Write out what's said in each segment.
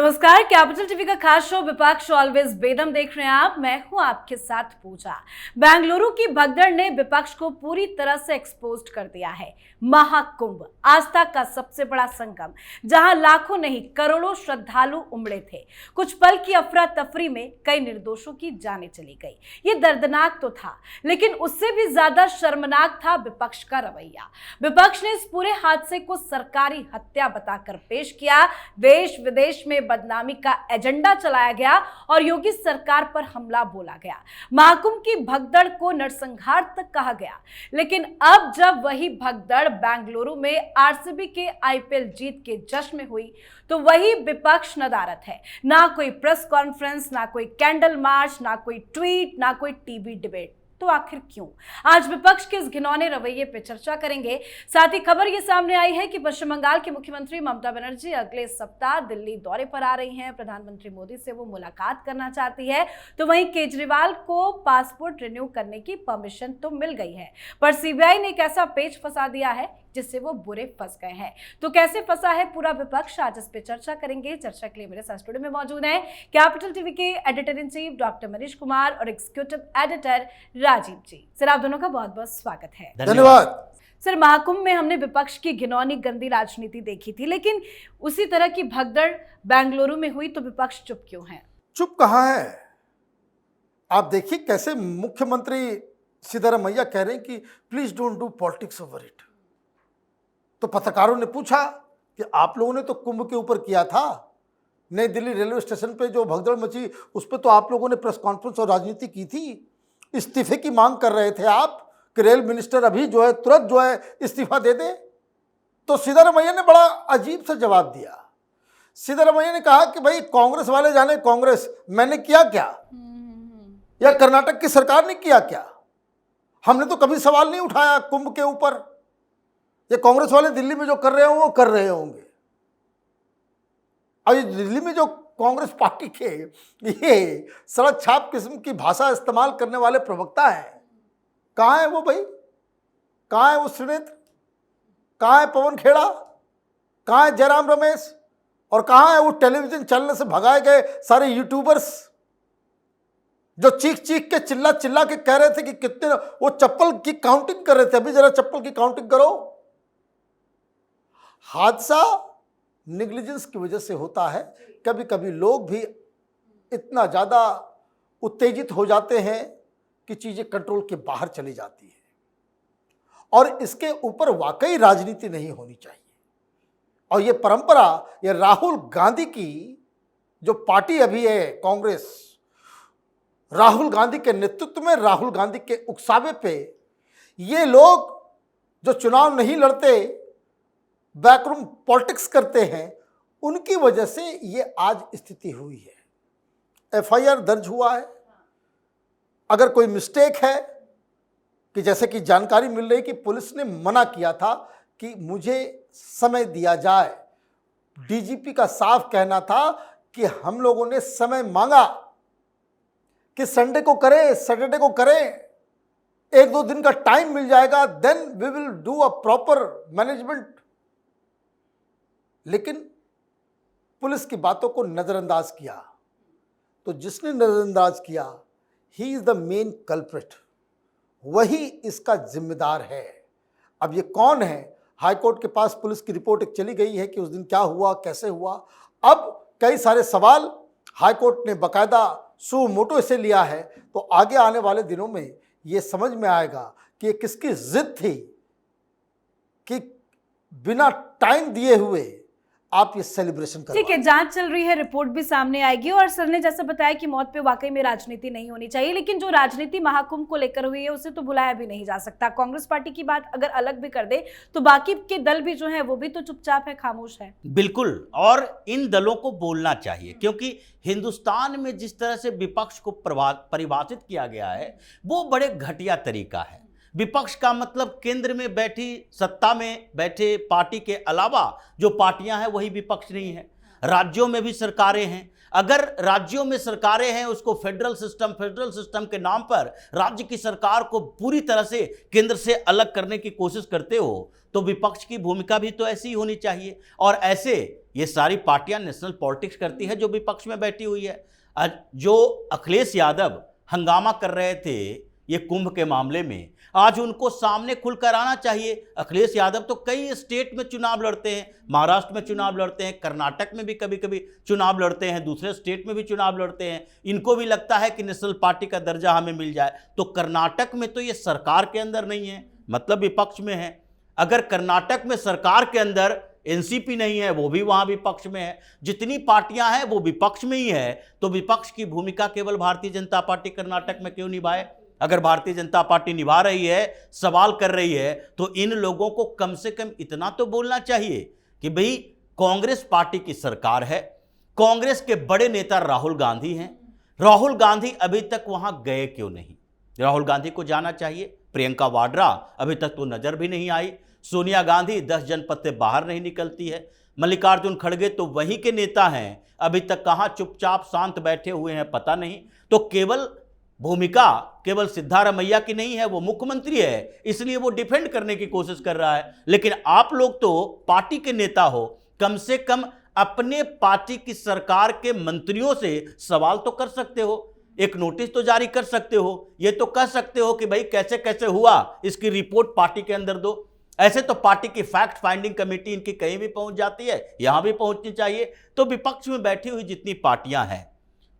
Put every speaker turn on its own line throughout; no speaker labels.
नमस्कार, capital TV का खास शो विपक्ष ऑलवेज बेदम देख रहे हैं आप। मैं हूं आपके साथ पूजा। बेंगलुरु की भगदड़ ने विपक्ष को पूरी तरह से एक्सपोज कर दिया है। महाकुंभ, आस्था का सबसे बड़ा संगम, जहां लाखों नहीं करोड़ों श्रद्धालु उमड़े थे। कुछ पल की अफरा तफरी में कई निर्दोषों की जानें चली गई। ये दर्दनाक तो था, लेकिन उससे भी ज्यादा शर्मनाक था विपक्ष का रवैया। विपक्ष ने इस पूरे हादसे को सरकारी हत्या बताकर पेश किया। देश विदेश में बदनामी का एजेंडा चलाया गया और योगी सरकार पर हमला बोला गया। महाकुंभ की भगदड़ को नरसंहार तक कहा गया। लेकिन अब जब वही भगदड़ बेंगलुरु में आरसीबी के आईपीएल जीत के जश्न में हुई, तो वही विपक्ष नदारत है। ना कोई प्रेस कॉन्फ्रेंस, ना कोई कैंडल मार्च, ना कोई ट्वीट, ना कोई टीवी डिबेट। तो आखिर क्यों? आज विपक्ष के इस घिनौने रवैये पे चर्चा करेंगे। साथ ही खबर ये सामने आई है कि पश्चिम बंगाल की मुख्यमंत्री ममता बनर्जी अगले सप्ताह दिल्ली दौरे पर आ रही हैं। प्रधानमंत्री मोदी से वो मुलाकात करना चाहती है। तो वहीं केजरीवाल को पासपोर्ट रिन्यू करने की परमिशन तो मिल गई है, पर सीबीआई ने एक ऐसा पेच फंसा दिया है जिससे वो बुरे फंस गए हैं। तो कैसे फंसा है पूरा विपक्ष, आज इस पे चर्चा करेंगे। चर्चा के लिए मेरे साथ स्टूडियो में मौजूद हैं कैपिटल टीवी के editor in chief doctor Manish Kumar और एग्जीक्यूटिव एडिटर राजीव जी। सर, आप दोनों का बहुत बहुत स्वागत है।
धन्यवाद।
सर, महाकुंभ में हमने विपक्ष की घिनौनी गंदी राजनीति देखी थी, लेकिन उसी तरह की भगदड़ बेंगलुरु में हुई तो विपक्ष चुप क्यों है?
चुप कहाँ है? आप देखिए कैसे मुख्यमंत्री सिद्धारमैया कह रहे हैं कि please don't do politics over it. तो पत्रकारों ने पूछा कि आप लोगों ने तो कुंभ के ऊपर किया था, नई दिल्ली रेलवे स्टेशन पे जो भगदड़ मची उस पर तो आप लोगों ने प्रेस कॉन्फ्रेंस और राजनीति की थी। इस्तीफे की मांग कर रहे थे आप कि रेल मिनिस्टर अभी जो है तुरंत जो है इस्तीफा दे दे। तो सिद्धारमैया ने बड़ा अजीब सा जवाब दिया। सिद्धारमैया ने कहा कि भाई कांग्रेस वाले जाने कांग्रेस, मैंने किया क्या या कर्नाटक की सरकार ने किया क्या? हमने तो कभी सवाल नहीं उठाया कुंभ के ऊपर। ये कांग्रेस वाले दिल्ली में जो कर रहे होंगे वो कर रहे होंगे। और दिल्ली में जो कांग्रेस पार्टी के ये सड़क छाप किस्म की भाषा इस्तेमाल करने वाले प्रवक्ता हैं, कहाँ है वो भाई? कहाँ है वो श्रीनेत्र? कहाँ है पवन खेड़ा? कहाँ है जयराम रमेश? और कहाँ है वो टेलीविजन चैनल से भगाए गए सारे यूट्यूबर्स जो चीख चीख के चिल्ला चिल्ला के कह रहे थे कि कितने, वो चप्पल की काउंटिंग कर रहे थे। अभी जरा चप्पल की काउंटिंग करो। हादसा नेग्लिजेंस की वजह से होता है। कभी कभी लोग भी इतना ज़्यादा उत्तेजित हो जाते हैं कि चीज़ें कंट्रोल के बाहर चली जाती है, और इसके ऊपर वाकई राजनीति नहीं होनी चाहिए। और ये परंपरा, ये राहुल गांधी की जो पार्टी अभी है कांग्रेस, राहुल गांधी के नेतृत्व में, राहुल गांधी के उकसावे पे ये लोग जो चुनाव नहीं लड़ते, बैकरूम पॉलिटिक्स करते हैं, उनकी वजह से ये आज स्थिति हुई है। एफआईआर दर्ज हुआ है। अगर कोई मिस्टेक है कि जैसे कि जानकारी मिल रही कि पुलिस ने मना किया था कि मुझे समय दिया जाए, डीजीपी का साफ कहना था कि हम लोगों ने समय मांगा कि संडे को करें, सैटरडे को करें, 1-2 दिन का टाइम मिल जाएगा, then we will do a proper management. लेकिन पुलिस की बातों को नजरअंदाज किया। तो जिसने नजरअंदाज किया, he is the main culprit, वही इसका जिम्मेदार है। अब ये कौन है? हाईकोर्ट के पास पुलिस की रिपोर्ट एक चली गई है कि उस दिन क्या हुआ, कैसे हुआ। अब कई सारे सवाल हाईकोर्ट ने बाकायदा सु मोटो से लिया है। तो आगे आने वाले दिनों में ये समझ में आएगा कि ये किसकी जिद थी कि बिना टाइम दिए हुए आप ये सेलिब्रेशन करो।
ठीक है, जांच चल रही है, रिपोर्ट भी सामने आएगी। और सर ने जैसा बताया कि मौत पे वाकई में राजनीति नहीं होनी चाहिए, लेकिन जो राजनीति महाकुंभ को लेकर हुई है उसे तो भुलाया भी नहीं जा सकता। कांग्रेस पार्टी की बात अगर अलग भी कर दे तो बाकी के दल भी जो है वो भी तो चुपचाप है, खामोश है।
बिल्कुल, और इन दलों को बोलना चाहिए, क्योंकि हिंदुस्तान में जिस तरह से विपक्ष को परिभाषित किया गया है वो बड़े घटिया तरीका है। विपक्ष का मतलब केंद्र में बैठी, सत्ता में बैठे पार्टी के अलावा जो पार्टियां हैं वही विपक्ष नहीं है। राज्यों में भी सरकारें हैं। अगर राज्यों में सरकारें हैं, उसको फेडरल सिस्टम के नाम पर राज्य की सरकार को पूरी तरह से केंद्र से अलग करने की कोशिश करते हो, तो विपक्ष की भूमिका भी तो ऐसी ही होनी चाहिए। और ऐसे ये सारी पार्टियां नेशनल पॉलिटिक्स करती है जो विपक्ष में बैठी हुई है। आज जो अखिलेश यादव हंगामा कर रहे थे ये कुंभ के मामले में, आज उनको सामने खुलकर आना चाहिए। अखिलेश यादव तो कई स्टेट में चुनाव लड़ते हैं, महाराष्ट्र में चुनाव लड़ते हैं, कर्नाटक में भी कभी कभी चुनाव लड़ते हैं, दूसरे स्टेट में भी चुनाव लड़ते हैं। इनको भी लगता है कि नेशनल पार्टी का दर्जा हमें मिल जाए। तो कर्नाटक में तो ये सरकार के अंदर नहीं है, मतलब विपक्ष में है। अगर कर्नाटक में सरकार के अंदर एनसीपी नहीं है, वो भी वहां विपक्ष में है। जितनी पार्टियां हैं वो विपक्ष में ही है, तो विपक्ष की भूमिका केवल भारतीय जनता पार्टी कर्नाटक में क्यों निभाए? अगर भारतीय जनता पार्टी निभा रही है, सवाल कर रही है, तो इन लोगों को कम से कम इतना तो बोलना चाहिए कि भाई कांग्रेस पार्टी की सरकार है, कांग्रेस के बड़े नेता राहुल गांधी हैं, राहुल गांधी अभी तक वहां गए क्यों नहीं? राहुल गांधी को जाना चाहिए। प्रियंका वाड्रा अभी तक तो नजर भी नहीं आई। सोनिया गांधी 10 जनपद से बाहर नहीं निकलती है। मल्लिकार्जुन खड़गे तो वहीं के नेता हैं, अभी तक कहां चुपचाप शांत बैठे हुए हैं पता नहीं। तो केवल भूमिका केवल सिद्धारमैया की नहीं है, वो मुख्यमंत्री है, इसलिए वो डिफेंड करने की कोशिश कर रहा है। लेकिन आप लोग तो पार्टी के नेता हो, कम से कम अपने पार्टी की सरकार के मंत्रियों से सवाल तो कर सकते हो, एक नोटिस तो जारी कर सकते हो, ये तो कह सकते हो कि भाई कैसे कैसे हुआ, इसकी रिपोर्ट पार्टी के अंदर दो। ऐसे तो पार्टी की फैक्ट फाइंडिंग कमेटी इनकी कहीं भी पहुंच जाती है, यहां भी पहुंचनी चाहिए। तो विपक्ष में बैठी हुई जितनी पार्टियां हैं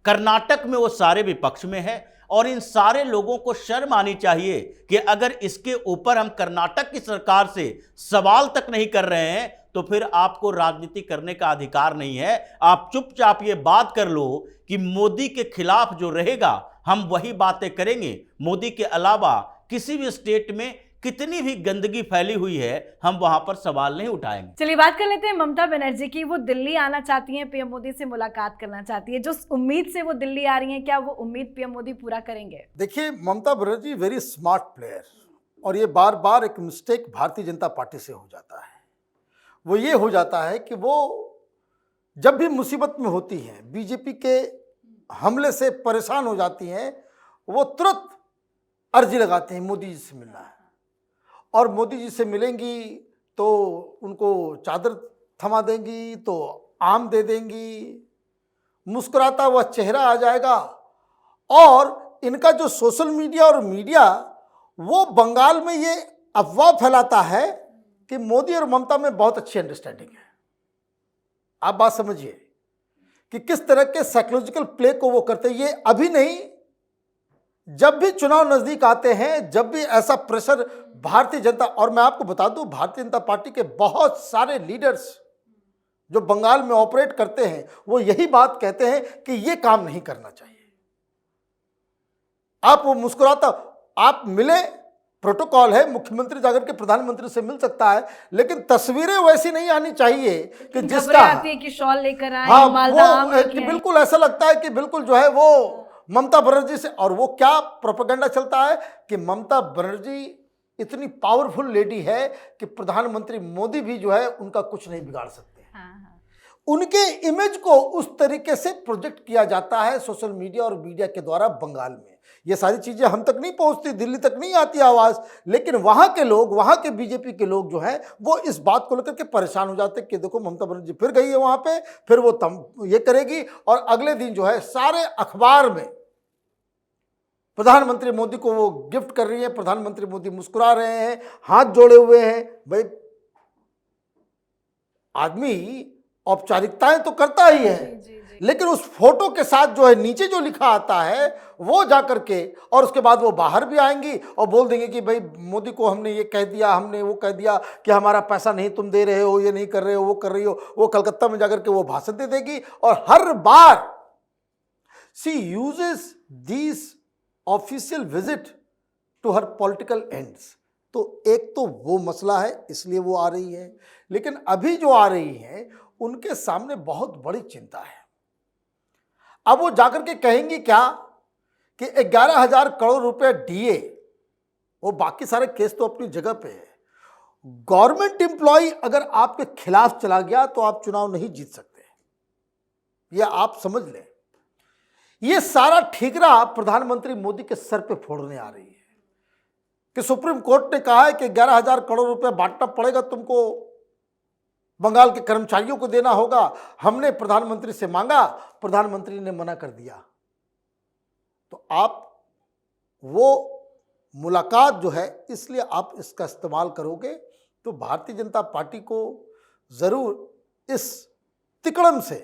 कर्नाटक में, वो सारे विपक्ष में है। और इन सारे लोगों को शर्म आनी चाहिए कि अगर इसके ऊपर हम कर्नाटक की सरकार से सवाल तक नहीं कर रहे हैं, तो फिर आपको राजनीति करने का अधिकार नहीं है। आप चुपचाप ये बात कर लो कि मोदी के खिलाफ जो रहेगा हम वही बातें करेंगे। मोदी के अलावा किसी भी स्टेट में कितनी भी गंदगी फैली हुई है, हम वहां पर सवाल नहीं उठाएंगे।
चलिए बात कर लेते हैं ममता बनर्जी की। वो दिल्ली आना चाहती हैं, पीएम मोदी से मुलाकात करना चाहती है। जो उम्मीद से वो दिल्ली आ रही हैं, क्या वो उम्मीद पीएम मोदी पूरा करेंगे?
देखिए, Mamata Banerjee very smart player, और ये बार बार एक मिस्टेक भारतीय जनता पार्टी से हो जाता है। वो ये हो जाता है कि वो जब भी मुसीबत में होती हैं, बीजेपी के हमले से परेशान हो जाती हैं, वो तुरंत अर्जी लगाते हैं मोदी जी से मिलना है, और मोदी जी से मिलेंगी तो उनको चादर थमा देंगी, तो आम दे देंगी, मुस्कुराता हुआ चेहरा आ जाएगा। और इनका जो सोशल मीडिया और मीडिया, वो बंगाल में ये अफवाह फैलाता है कि मोदी और ममता में बहुत अच्छी अंडरस्टैंडिंग है। आप बात समझिए कि किस तरह के साइकोलॉजिकल प्ले को वो करते हैं। ये अभी नहीं, जब भी चुनाव नजदीक आते हैं, जब भी ऐसा प्रेशर भारतीय जनता, और मैं आपको बता दूं भारतीय जनता पार्टी के बहुत सारे लीडर्स जो बंगाल में ऑपरेट करते हैं, वो यही बात कहते हैं कि ये काम नहीं करना चाहिए। आप वो मुस्कुराता, आप मिले, प्रोटोकॉल है, मुख्यमंत्री जाकर के प्रधानमंत्री से मिल सकता है, लेकिन तस्वीरें वैसी नहीं आनी चाहिए कि जिसका
आती है कि शॉल लेकर आए,
हाँ,
मालदा आम लेके आए।
बिल्कुल ऐसा लगता है कि बिल्कुल जो है वो ममता बनर्जी से, और वो क्या प्रोपेगेंडा चलता है कि ममता बनर्जी इतनी पावरफुल लेडी है कि प्रधानमंत्री मोदी भी जो है उनका कुछ नहीं बिगाड़ सकते।
हाँ।
उनके इमेज को उस तरीके से प्रोजेक्ट किया जाता है सोशल मीडिया और मीडिया के द्वारा बंगाल में। ये सारी चीजें हम तक नहीं पहुंचती, दिल्ली तक नहीं आती आवाज, लेकिन वहां के लोग, वहां के बीजेपी के लोग जो हैं वो इस बात को लेकर के परेशान हो जाते हैं कि देखो ममता बनर्जी फिर गई है वहां पे, फिर वो ये करेगी। और अगले दिन जो है सारे अखबार में प्रधानमंत्री मोदी को वो गिफ्ट कर रही है, प्रधानमंत्री मोदी मुस्कुरा रहे हैं, हाथ जोड़े हुए हैं। भाई आदमी औपचारिकताएं तो करता ही है, लेकिन उस फोटो के साथ जो है नीचे जो लिखा आता है वो जाकर के, और उसके बाद वो बाहर भी आएंगी और बोल देंगे कि भाई मोदी को हमने ये कह दिया, हमने वो कह दिया कि हमारा पैसा नहीं तुम दे रहे हो, ये नहीं कर रहे हो, वो कर रही हो। वो कलकत्ता में जाकर के वो भाषण दे देगी, और हर बार she uses this official visit to her political ends. तो एक तो वो मसला है, इसलिए वो आ रही है। लेकिन अभी जो आ रही है उनके सामने बहुत बड़ी चिंता है। अब वो जाकर के कहेंगी क्या कि 11,000 करोड़ रुपए डीए, वो बाकी सारे केस तो अपनी जगह पे है। गवर्नमेंट एम्प्लॉय अगर आपके खिलाफ चला गया तो आप चुनाव नहीं जीत सकते, यह आप समझ लें। ये सारा ठीकरा प्रधानमंत्री मोदी के सर पे फोड़ने आ रही है कि सुप्रीम कोर्ट ने कहा है कि 11,000 करोड़ रुपए बांटना पड़ेगा तुमको बंगाल के कर्मचारियों को देना होगा। हमने प्रधानमंत्री से मांगा, प्रधानमंत्री ने मना कर दिया। तो आप वो मुलाकात जो है, इसलिए आप इसका इस्तेमाल करोगे तो भारतीय जनता पार्टी को जरूर इस तिकड़म से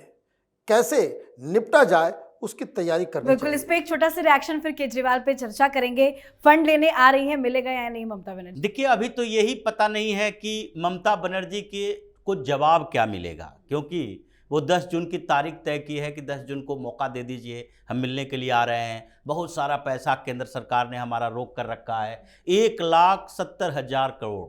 कैसे निपटा जाए उसकी तैयारी करनी
बिल्कुल।
चाहिए।
इस पे एक छोटा सा रिएक्शन फिर केजरीवाल पे चर्चा करेंगे। फंड लेने आ रही है, मिलेगा या नहीं ममता बनर्जी?
देखिए, अभी तो यही पता नहीं है कि ममता बनर्जी के को जवाब क्या मिलेगा, क्योंकि वो 10 जून की तारीख तय की है कि 10 जून को मौका दे दीजिए, हम मिलने के लिए आ रहे हैं। बहुत सारा पैसा केंद्र सरकार ने हमारा रोक कर रखा है, 1,70,000 करोड़।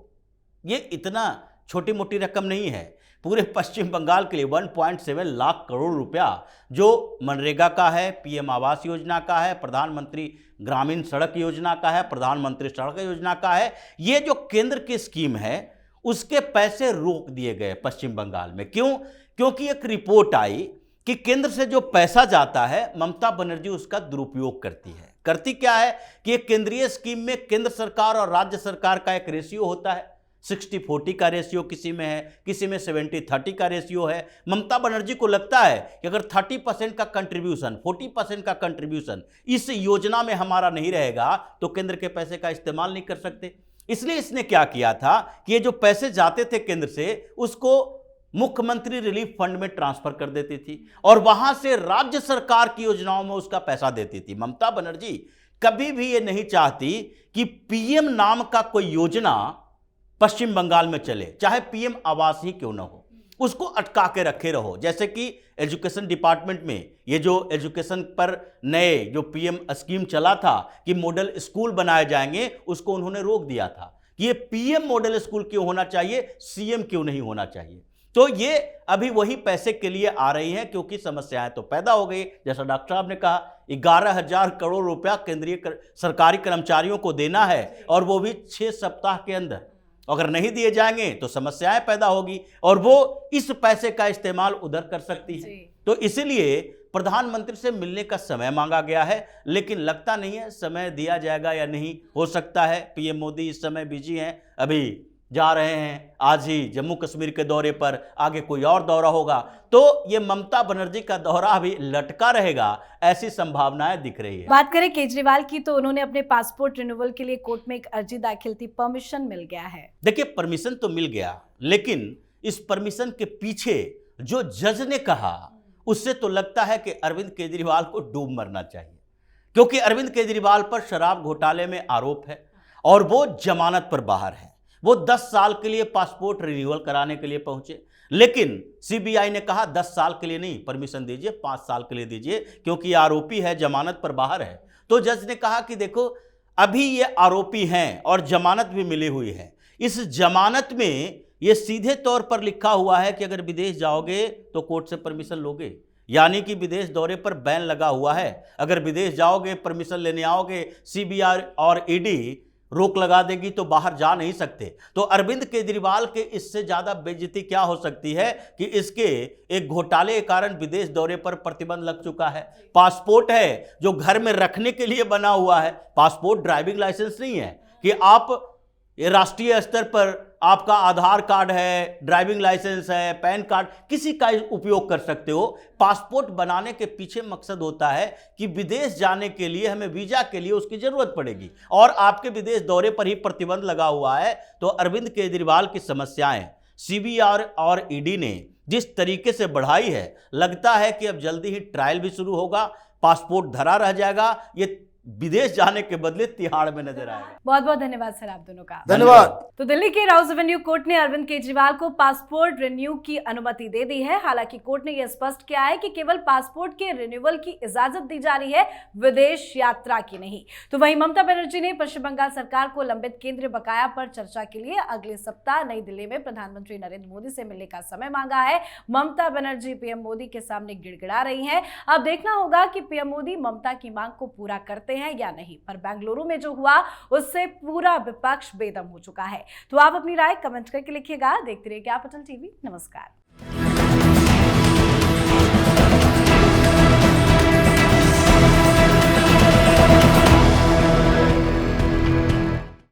ये इतना छोटी मोटी रकम नहीं है। पूरे पश्चिम बंगाल के लिए 1.7 लाख करोड़ रुपया जो मनरेगा का है, पीएम आवास योजना का है, प्रधानमंत्री ग्रामीण सड़क योजना का है, प्रधानमंत्री सड़क योजना का है, ये जो केंद्र की स्कीम है उसके पैसे रोक दिए गए पश्चिम बंगाल में। क्यों? क्योंकि एक रिपोर्ट आई कि केंद्र से जो पैसा जाता है ममता बनर्जी उसका दुरुपयोग करती है। करती क्या है कि एक केंद्रीय स्कीम में केंद्र सरकार और राज्य सरकार का एक रेशियो होता है, 60-40 का रेशियो किसी में है, किसी में 70-30 का रेशियो है। ममता बनर्जी को लगता है कि अगर 30% का कंट्रीब्यूशन, 40% का कंट्रीब्यूशन इस योजना में हमारा नहीं रहेगा तो केंद्र के पैसे का इस्तेमाल नहीं कर सकते। इसलिए इसने क्या किया था कि ये जो पैसे जाते थे केंद्र से उसको मुख्यमंत्री रिलीफ फंड में ट्रांसफर कर देती थी और वहां से राज्य सरकार की योजनाओं में उसका पैसा देती थी। ममता बनर्जी कभी भी ये नहीं चाहती कि पीएम नाम का कोई योजना पश्चिम बंगाल में चले, चाहे पीएम आवास ही क्यों ना हो, उसको अटका के रखे रहो। जैसे कि एजुकेशन डिपार्टमेंट में ये जो एजुकेशन पर नए जो पीएम स्कीम चला था कि मॉडल स्कूल बनाए जाएंगे, उसको उन्होंने रोक दिया था कि ये पीएम मॉडल स्कूल क्यों होना चाहिए, सीएम क्यों नहीं होना चाहिए। तो ये अभी वही पैसे के लिए आ रही हैं, क्योंकि समस्याएं तो पैदा हो गई। जैसा डॉक्टर साहब ने कहा, 11,000 करोड़ रुपया केंद्रीय सरकारी कर्मचारियों को देना है और वो भी 6 सप्ताह के अंदर। अगर नहीं दिए जाएंगे तो समस्याएं पैदा होगी और वो इस पैसे का इस्तेमाल उधर कर सकती है। तो इसीलिए प्रधानमंत्री से मिलने का समय मांगा गया है, लेकिन लगता नहीं है समय दिया जाएगा या नहीं। हो सकता है पीएम मोदी इस समय बिजी हैं, अभी जा रहे हैं आज ही जम्मू कश्मीर के दौरे पर, आगे कोई और दौरा होगा, तो ये ममता बनर्जी का दौरा अभी लटका रहेगा, ऐसी संभावनाएं दिख रही है।
बात करें केजरीवाल की, तो उन्होंने अपने पासपोर्ट रिन्यूअल के लिए कोर्ट में एक अर्जी दाखिल थी, परमिशन मिल गया है। देखिए,
परमिशन तो मिल गया, लेकिन इस परमिशन के पीछे जो जज ने कहा उससे तो लगता है कि अरविंद केजरीवाल को डूब मरना चाहिए, क्योंकि अरविंद केजरीवाल पर शराब घोटाले में आरोप है और वो जमानत पर बाहर है। वो 10 साल के लिए पासपोर्ट रिन्यूअल कराने के लिए पहुंचे, लेकिन सीबीआई ने कहा 10 साल के लिए नहीं, परमिशन दीजिए, 5 साल के लिए दीजिए, क्योंकि आरोपी है, जमानत पर बाहर है। तो जज ने कहा कि देखो, अभी ये आरोपी हैं और जमानत भी मिली हुई है। इस जमानत में ये सीधे तौर पर लिखा हुआ है कि अगर विदेश जाओगे तो कोर्ट से परमिशन लोगे, यानी कि विदेश दौरे पर बैन लगा हुआ है। अगर विदेश जाओगे, परमिशन लेने आओगे, सीबीआई और ईडी रोक लगा देगी तो बाहर जा नहीं सकते। तो अरविंद केजरीवाल के इससे ज्यादा बेइज्जती क्या हो सकती है कि इसके एक घोटाले के कारण विदेश दौरे पर प्रतिबंध लग चुका है। पासपोर्ट है जो घर में रखने के लिए बना हुआ है, पासपोर्ट ड्राइविंग लाइसेंस नहीं है कि आप ये राष्ट्रीय स्तर पर आपका आधार कार्ड है, ड्राइविंग लाइसेंस है, पैन कार्ड, किसी का उपयोग कर सकते हो। पासपोर्ट बनाने के पीछे मकसद होता है कि विदेश जाने के लिए हमें वीजा के लिए उसकी जरूरत पड़ेगी और आपके विदेश दौरे पर ही प्रतिबंध लगा हुआ है। तो अरविंद केजरीवाल की समस्याएं सीबीआई और ईडी ने जिस तरीके से बढ़ाई है, लगता है कि अब जल्दी ही ट्रायल भी शुरू होगा, पासपोर्ट धरा रह जाएगा, ये विदेश जाने के बदले तिहाड़ में नजर आएगा।
बहुत बहुत धन्यवाद सर आप दोनों का।
धन्यवाद।
तो दिल्ली के राउस एवेन्यू कोर्ट ने अरविंद केजरीवाल को पासपोर्ट रिन्यू की अनुमति दे दी है। हालांकि कोर्ट ने यह स्पष्ट किया है कि केवल पासपोर्ट के रिन्यूअल की इजाजत दी जा रही है, विदेश यात्रा की नहीं। तो वहीं ममता बनर्जी ने पश्चिम बंगाल सरकार को लंबित केंद्रीय बकाया पर चर्चा के लिए अगले सप्ताह नई दिल्ली में प्रधानमंत्री नरेंद्र मोदी से मिलने का समय मांगा है। ममता बनर्जी पीएम मोदी के सामने गिड़गिड़ा रही है। अब देखना होगा कि पीएम मोदी ममता की मांग को पूरा करते हैं या नहीं। पर बेंगलुरु में जो हुआ उससे पूरा विपक्ष बेदम हो चुका है। तो आप अपनी राय कमेंट करके लिखिएगा। देखते रहिए कैपिटल टीवी। नमस्कार।